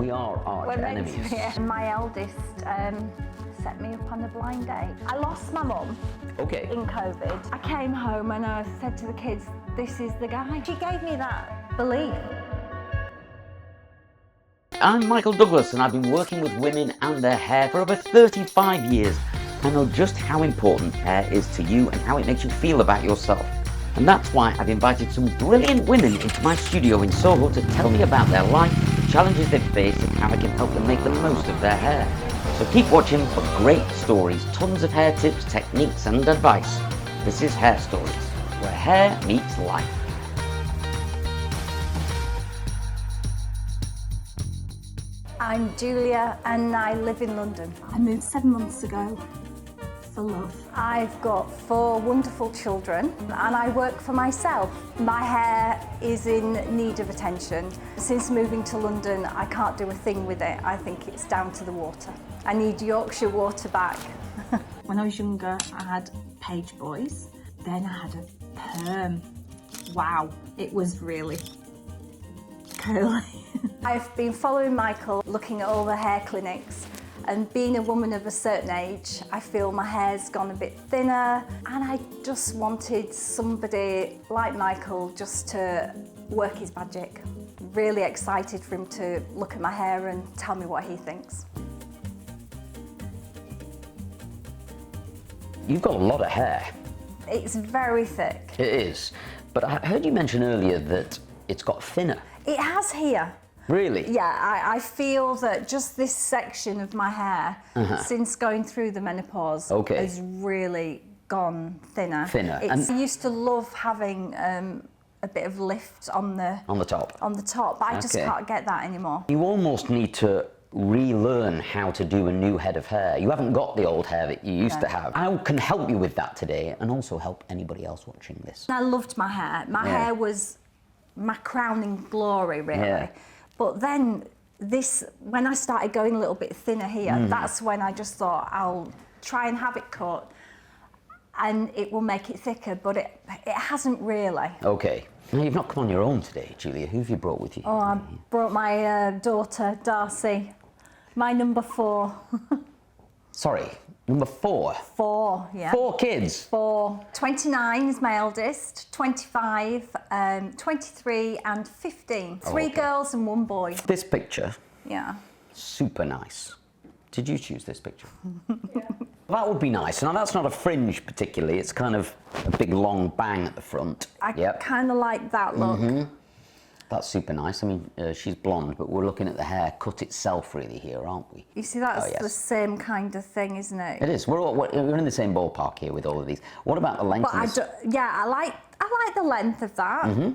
we are arch enemies. My eldest set me up on a blind date. I lost my mum in COVID. I came home and I said to the kids, this is the guy. She gave me that belief. I'm Michael Douglas and I've been working with women and their hair for over 35 years. I know just how important hair is to you and how it makes you feel about yourself. And that's why I've invited some brilliant women into my studio in Soho to tell me about their life, the challenges they've faced and how I can help them make the most of their hair. So keep watching for great stories, tons of hair tips, techniques and advice. This is Hair Stories, where hair meets life. I'm Julia and I live in London. I moved 7 months ago for love. I've got 4 wonderful children and I work for myself. My hair is in need of attention. Since moving to London, I can't do a thing with it. I think it's down to the water. I need Yorkshire water back. When I was younger, I had page boys. Then I had a perm. Wow, it was really curly. I've been following Michael, looking at all the hair clinics, and being a woman of a certain age, I feel my hair's gone a bit thinner, and I just wanted somebody like Michael just to work his magic. Really excited for him to look at my hair and tell me what he thinks. You've got a lot of hair. It's very thick. It is. But I heard you mention earlier that it's got thinner. It has here. Really? Yeah, I feel that just this section of my hair, since going through the menopause, has really gone thinner. I used to love having a bit of lift on the top. On the top, but I just can't get that anymore. You almost need to relearn how to do a new head of hair. You haven't got the old hair that you used to have. I can help you with that today and also help anybody else watching this. I loved my hair. My hair was my crowning glory, really. Yeah. But then when I started going a little bit thinner here, that's when I just thought I'll try and have it cut and it will make it thicker, but it hasn't really. Okay. Now you've not come on your own today, Julia. Who have you brought with you? Oh, I brought my daughter, Darcy, my number 4. Sorry, number 4? 4, yeah. 4 kids? 4. 29 is my eldest, 25, 23 and 15. 3 girls and 1 boy. This picture? Yeah. Super nice. Did you choose this picture? Yeah. That would be nice. Now that's not a fringe particularly, it's kind of a big long bang at the front. I kind of like that look. That's super nice. I mean, she's blonde, but we're looking at the hair cut itself really here, aren't we? You see, that's the same kind of thing, isn't it? It is. We're in the same ballpark here with all of these. What about the length of this? I like the length of that.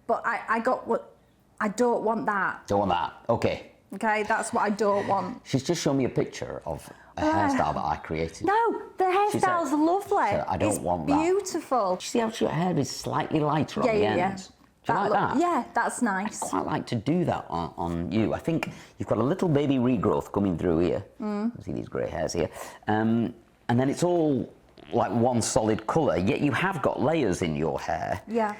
But I don't want that. Don't want that. Okay. Okay, that's what I don't want. She's just shown me a picture of a hairstyle that I created. No, the hairstyle's lovely. Said, I don't want that. It's beautiful. You see how your hair is slightly lighter on the ends? Do you like that? Yeah, that's nice. I quite like to do that on you. I think you've got a little baby regrowth coming through here. See these grey hairs here. And then it's all like one solid colour, yet you have got layers in your hair. Yeah.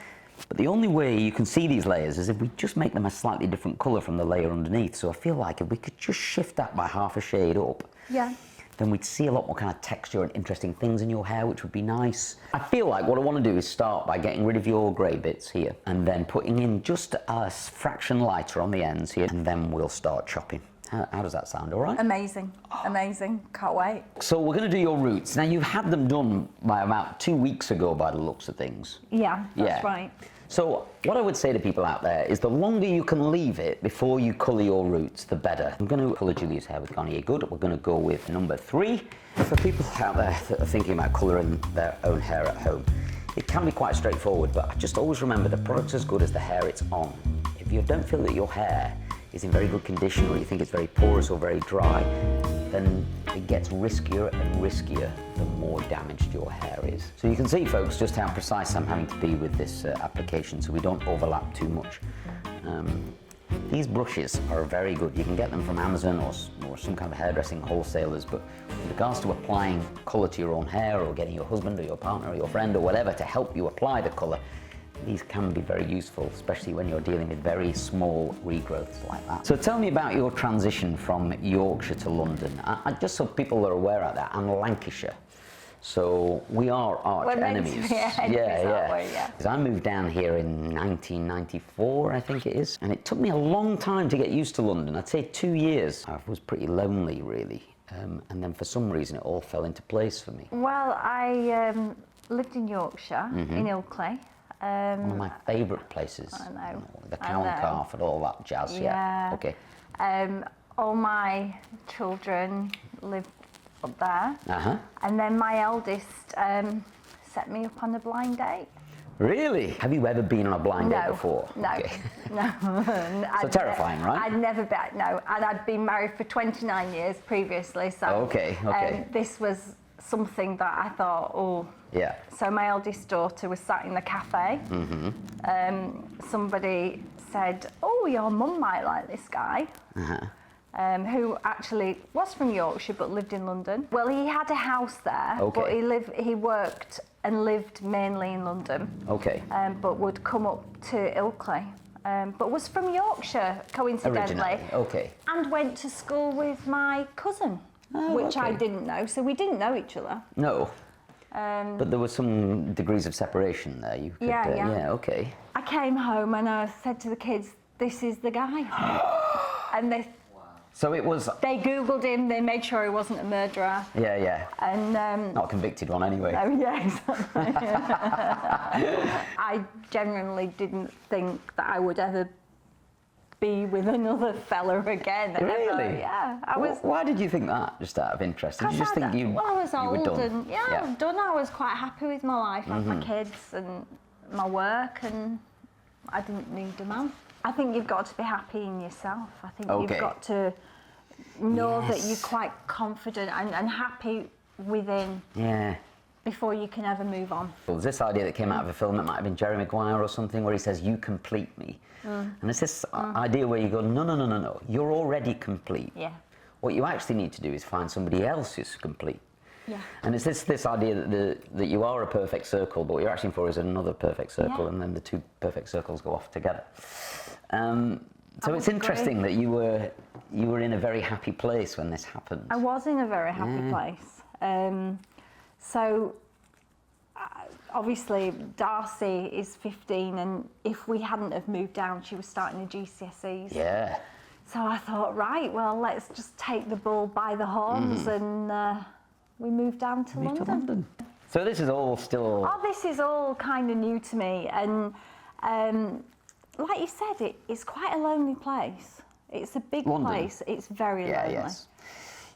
But the only way you can see these layers is if we just make them a slightly different colour from the layer underneath. So I feel like if we could just shift that by half a shade up, then we'd see a lot more kind of texture and interesting things in your hair, which would be nice. I feel like what I want to do is start by getting rid of your grey bits here and then putting in just a fraction lighter on the ends here, and then we'll start chopping. How does that sound, all right? Amazing, amazing, can't wait. So we're going to do your roots. Now you've had them done by about 2 weeks ago by the looks of things. Yeah, that's right. So what I would say to people out there is the longer you can leave it before you colour your roots, the better. I'm going to colour Julia's hair with Garnier Good. We're going to go with number 3. For people out there that are thinking about colouring their own hair at home, it can be quite straightforward, but just always remember the product's as good as the hair it's on. If you don't feel that your hair is in very good condition or you think it's very porous or very dry, then it gets riskier and riskier the more damaged your hair is. So you can see, folks, just how precise I'm having to be with this application so we don't overlap too much. These brushes are very good. You can get them from Amazon or some kind of hairdressing wholesalers, but with regards to applying colour to your own hair or getting your husband or your partner or your friend or whatever to help you apply the colour, These can be very useful, especially when you're dealing with very small regrowths like that. So tell me about your transition from Yorkshire to London. Just so people are aware of that, and Lancashire. So we are arch enemies. Yeah. Because I moved down here in 1994, I think it is, and it took me a long time to get used to London. I'd say 2 years. I was pretty lonely, really, and then for some reason it all fell into place for me. Well, I lived in Yorkshire, in Ilkley. One of my favourite places. I know. The cow and calf and all that jazz. Yeah. Okay. All my children lived up there. And then my eldest set me up on a blind date. Really? Have you ever been on a blind date before? No, okay. No. So terrifying, right? I'd never been, no, and I'd been married for 29 years previously, so okay. This was something that I thought, oh. Yeah. So my eldest daughter was sat in the cafe. Somebody said, oh, your mum might like this guy. Who actually was from Yorkshire but lived in London. Well, he had a house there, but he worked and lived mainly in London. Okay. But would come up to Ilkley. But was from Yorkshire, coincidentally. Originally. Okay. And went to school with my cousin, which I didn't know. So we didn't know each other. No. But there were some degrees of separation there. You could, yeah, okay. I came home and I said to the kids, this is the guy. And they... So it was... They Googled him, they made sure he wasn't a murderer. Yeah. And... not a convicted one anyway. No, yeah, exactly. I genuinely didn't think that I would ever be with another fella again. Really? Ever. Yeah. I was... Why did you think that, just out of interest? Did you just think you, well, I was old were done? And I was done. I was quite happy with my life. I had my kids and my work, and I didn't need a man. I think you've got to be happy in yourself. I think you've got to know that you're quite confident and happy within before you can ever move on. Well, there's this idea that came out of a film that might have been Jerry Maguire or something, where he says, you complete me. And it's this idea where you go, no, you're already complete. Yeah. What you actually need to do is find somebody else who's complete. Yeah. And it's this idea that you are a perfect circle, but what you're asking for is another perfect circle, and then the two perfect circles go off together. So it's interesting that you were in a very happy place when this happened. I was in a very happy place. So obviously Darcy is 15, and if we hadn't have moved down, she was starting the GCSEs. Yeah. So I thought, right, well, let's just take the bull by the horns, and we moved down to London. So this is all still... Oh, this is all kind of new to me, and like you said, it's quite a lonely place. It's a big place. It's very lonely. Yes.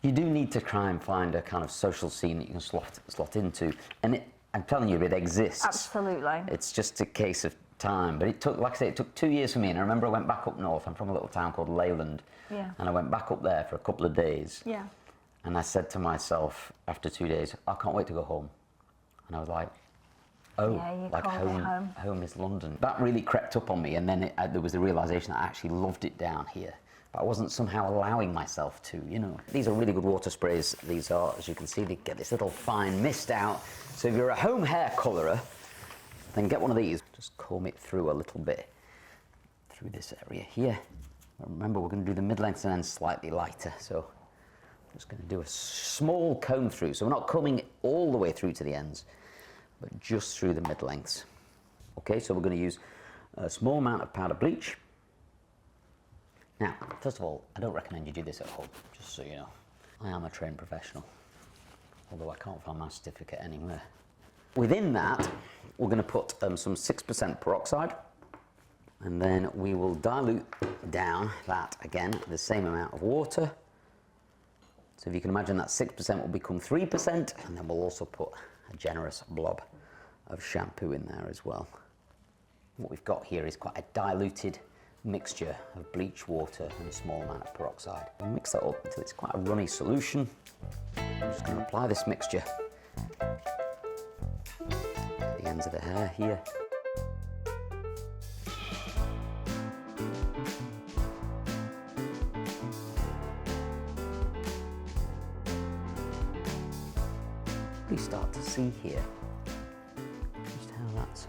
You do need to try and find a kind of social scene that you can slot into, and I'm telling you, it exists. Absolutely. It's just a case of time, but it took, like I say, it took 2 years for me, and I remember I went back up north. I'm from a little town called Leyland, and I went back up there for a couple of days. Yeah. And I said to myself after 2 days, I can't wait to go home. And I was like, oh, like home is London. That really crept up on me, and then there was the realisation that I actually loved it down here. But I wasn't somehow allowing myself to, you know. These are really good water sprays. These are, as you can see, they get this little fine mist out. So if you're a home hair colourer, then get one of these. Just comb it through a little bit, through this area here. Remember, we're going to do the mid-lengths and then slightly lighter. So I'm just going to do a small comb through. So we're not combing all the way through to the ends, but just through the mid-lengths. Okay, so we're going to use a small amount of powder bleach. Now, first of all, I don't recommend you do this at home, just so you know. I am a trained professional, although I can't find my certificate anywhere. Within that, we're going to put some 6% peroxide, and then we will dilute down that, again, the same amount of water. So if you can imagine that 6% will become 3%, and then we'll also put a generous blob of shampoo in there as well. What we've got here is quite a diluted mixture of bleach water and a small amount of peroxide. We'll mix that up until it's quite a runny solution. I'm just going to apply this mixture to the ends of the hair here. You start to see here just how that's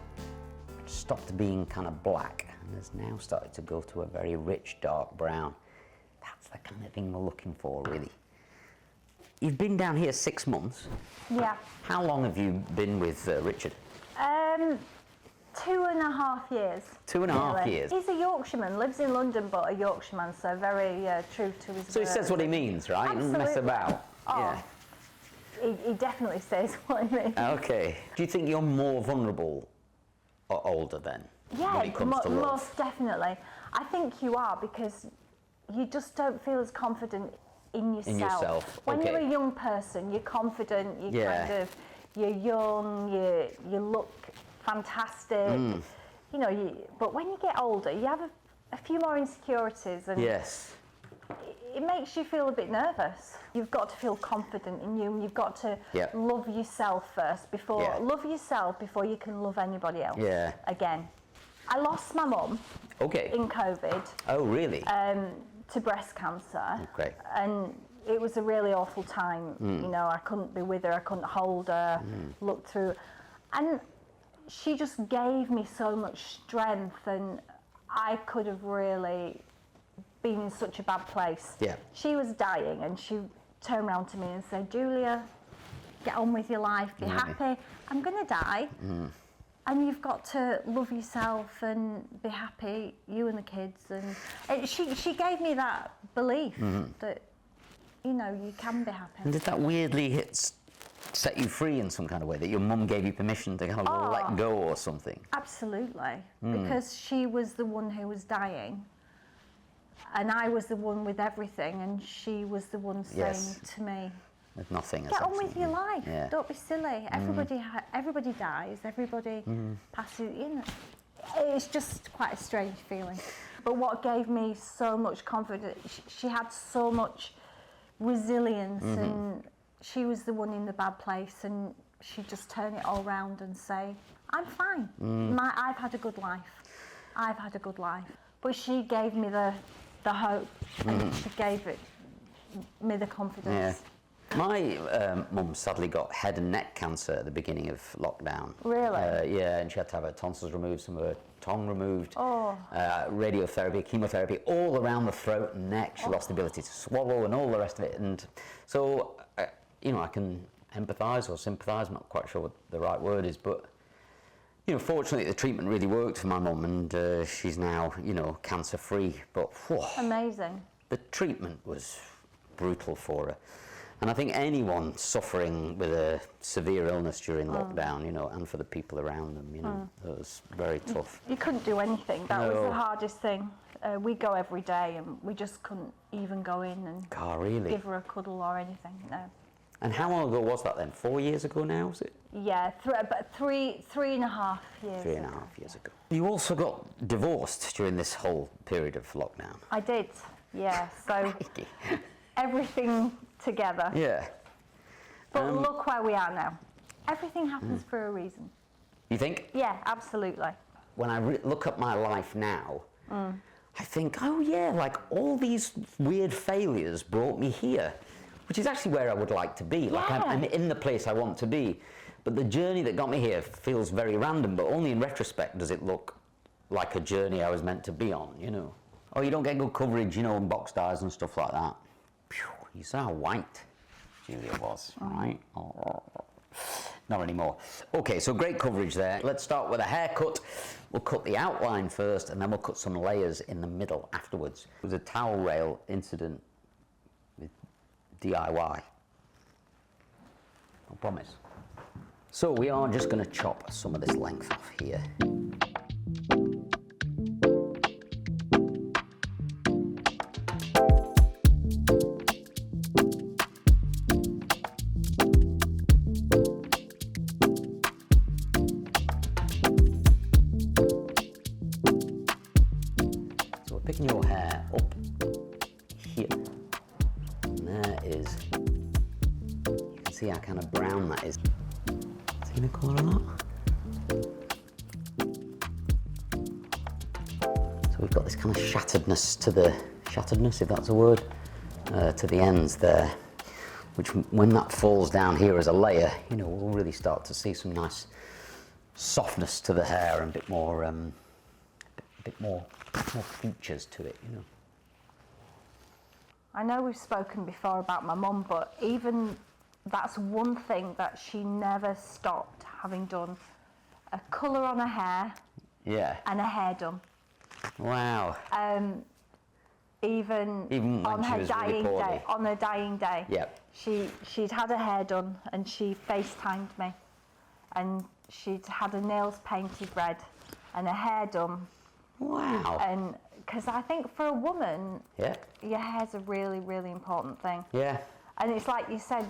stopped being kind of black and has now started to go to a very rich dark brown. That's the kind of thing we're looking for, really. You've been down here 6 months. Yeah. How long have you been with Richard? 2.5 years. 2.5 years. He's a Yorkshireman, lives in London, but a Yorkshireman, so very true to his So he says what he means, right? He doesn't mess about. Oh, he definitely says what he means. Okay. Do you think you're more vulnerable or older then? Yeah, when it comes to love? most definitely. I think you are, because you just don't feel as confident in yourself. In yourself, When okay. you're a young person, you're confident, you're young, you look fantastic. You know, but when you get older, you have a few more insecurities, and Yes. it makes you feel a bit nervous. You've got to feel confident in you, and you've got to love yourself first love yourself before you can love anybody else. Yeah. Again, I lost my mum in COVID. Oh, really? To breast cancer. Okay. And it was a really awful time. You know, I couldn't be with her, I couldn't hold her, look through. And she just gave me so much strength, and I could have really been in such a bad place. Yeah. She was dying, and she turned around to me and said, "Julia, get on with your life, be happy. I'm going to die. And you've got to love yourself and be happy, you and the kids." And she gave me that belief that, you know, you can be happy. And did that weirdly set you free in some kind of way, that your mum gave you permission to kind of let go or something? Absolutely, because she was the one who was dying, and I was the one with everything, and she was the one saying to me, with nothing. "Get on with your life. Yeah. Don't be silly. Everybody dies. Everybody passes. You know, it's just quite a strange feeling." But what gave me so much confidence, she had so much resilience, and she was the one in the bad place, and she just turned it all round and say, "I'm fine. I've had a good life. I've had a good life." But she gave me the hope, and she gave me the confidence. Yeah. My mum sadly got head and neck cancer at the beginning of lockdown. Really? Yeah, and she had to have her tonsils removed, some of her tongue removed, radiotherapy, chemotherapy, all around the throat and neck. She lost the ability to swallow and all the rest of it. And so, you know, I can empathise or sympathise, I'm not quite sure what the right word is, but, you know, fortunately the treatment really worked for my mum, and she's now, you know, cancer-free. But Amazing. The treatment was brutal for her. And I think anyone suffering with a severe illness during lockdown, you know, and for the people around them, you know, it was very tough. You couldn't do anything. That was the hardest thing. We go every day, and we just couldn't even go in and give her a cuddle or anything. No. And how long ago was that then? 4 years ago now, was it? Yeah, about 3.5 years. 3.5 years ago. You also got divorced during this whole period of lockdown. I did. Yeah. So everything together. Yeah. But look where we are now. Everything happens for a reason. You think? Yeah, absolutely. When I look at my life now, I think, oh yeah, like all these weird failures brought me here, which is actually where I would like to be. Like I'm in the place I want to be. But the journey that got me here feels very random, but only in retrospect does it look like a journey I was meant to be on, you know. Oh, you don't get good coverage, you know, in box stars and stuff like that. Phew, you saw how white Julia was, right? Oh, not anymore. Okay, so great coverage there. Let's start with a haircut. We'll cut the outline first, and then we'll cut some layers in the middle afterwards. It was a towel rail incident with DIY. I promise. So we are just going to chop some of this length off here. Picking your hair up here, and there is, you can see how kind of brown that is. See the colour or not? So we've got this kind of shatteredness, if that's a word, to the ends there, which when that falls down here as a layer, you know, we'll really start to see some nice softness to the hair and a bit more, more features to it, you know. I know we've spoken before about my mum, but even that's one thing that she never stopped having done a colour on her hair. Yeah. And a hair done. Wow. Even when on she her was dying really poorly. day, on her dying day, Yep. she'd had her hair done and she FaceTimed me, and she'd had her nails painted red and her hair done. Wow. And because I think for a woman, Yeah. your hair's a really, really important thing. Yeah. And it's like you said,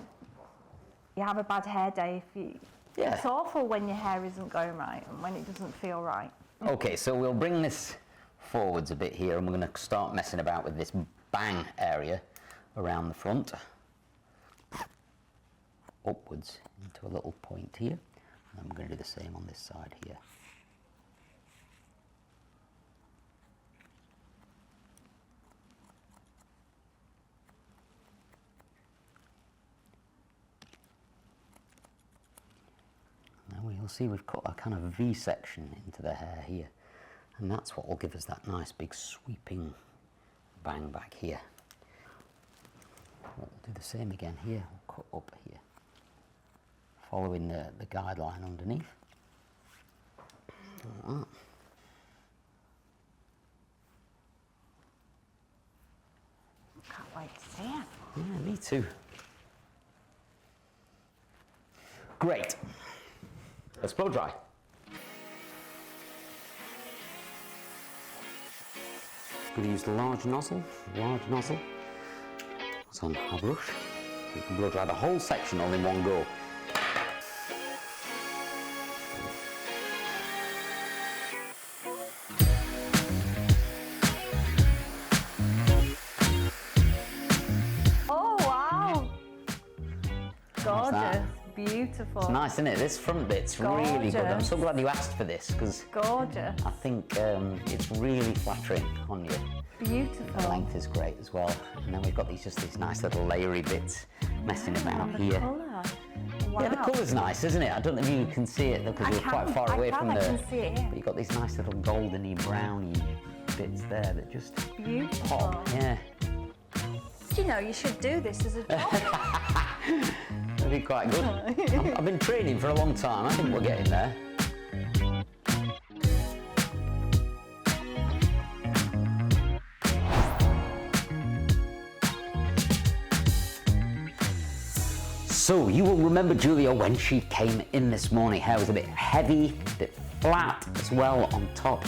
you have a bad hair day if you. Yeah. It's awful when your hair isn't going right and when it doesn't feel right. Okay, so we'll bring this forwards a bit here and we're going to start messing about with this bang area around the front. Upwards into a little point here. And then we're going to do the same on this side here. Now you'll see we've cut a kind of V section into the hair here, and that's what will give us that nice big sweeping bang back here. We'll do the same again here. We'll cut up here, following the guideline underneath. Like that. Can't wait to see it. Yeah, me too. Great. Let's blow dry. I'm going to use the large nozzle. That's on our brush. You can blow dry the whole section all in one go. Oh wow! How's that? Gorgeous, beautiful. It's nice, isn't it? This front bit's really good. I'm Gorgeous. so glad you asked for this because Gorgeous. I think it's really flattering on you. The Beautiful. length is great as well. And then we've got these nice little layery bits messing about And the here. colour. Wow. Yeah, the colour's nice, isn't it? I don't know if you can see it because I you're quite can, far I away can, from I the. can see it here. But you've got these nice little goldeny, browny bits there that just Beautiful. pop. Yeah, Do you know you should do this as a job? that'd be quite good. I've been training for a long time. I think we're getting there. So you will remember Julia when she came in this morning. Hair was a bit heavy, a bit flat as well on top.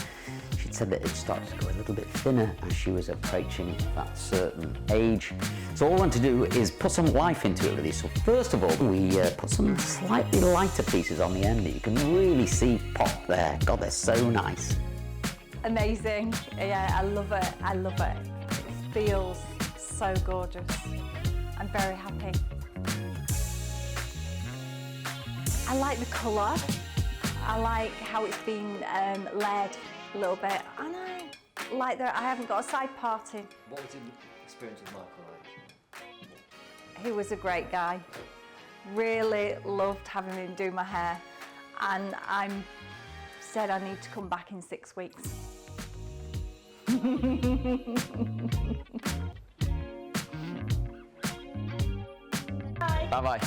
She'd said that it started to go a little bit thinner as she was approaching that certain age. So all I want to do is put some life into it really. So first of all, we put some slightly lighter pieces on the end that you can really see pop there. God, they're so nice. Amazing. Yeah, I love it. I love it. It feels so gorgeous. I'm very happy. I like the colour. I like how it's been layered a little bit. And I like that I haven't got a side parting. What was your experience with Michael like? He was a great guy. Really loved having him do my hair. And I'm said I need to come back in 6 weeks. Bye. Bye-bye.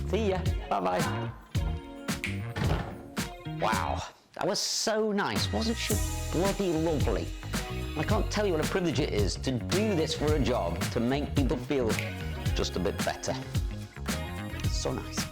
See ya. Bye-bye. Wow, that was so nice. Wasn't she bloody lovely? I can't tell you what a privilege it is to do this for a job, to make people feel just a bit better. So nice.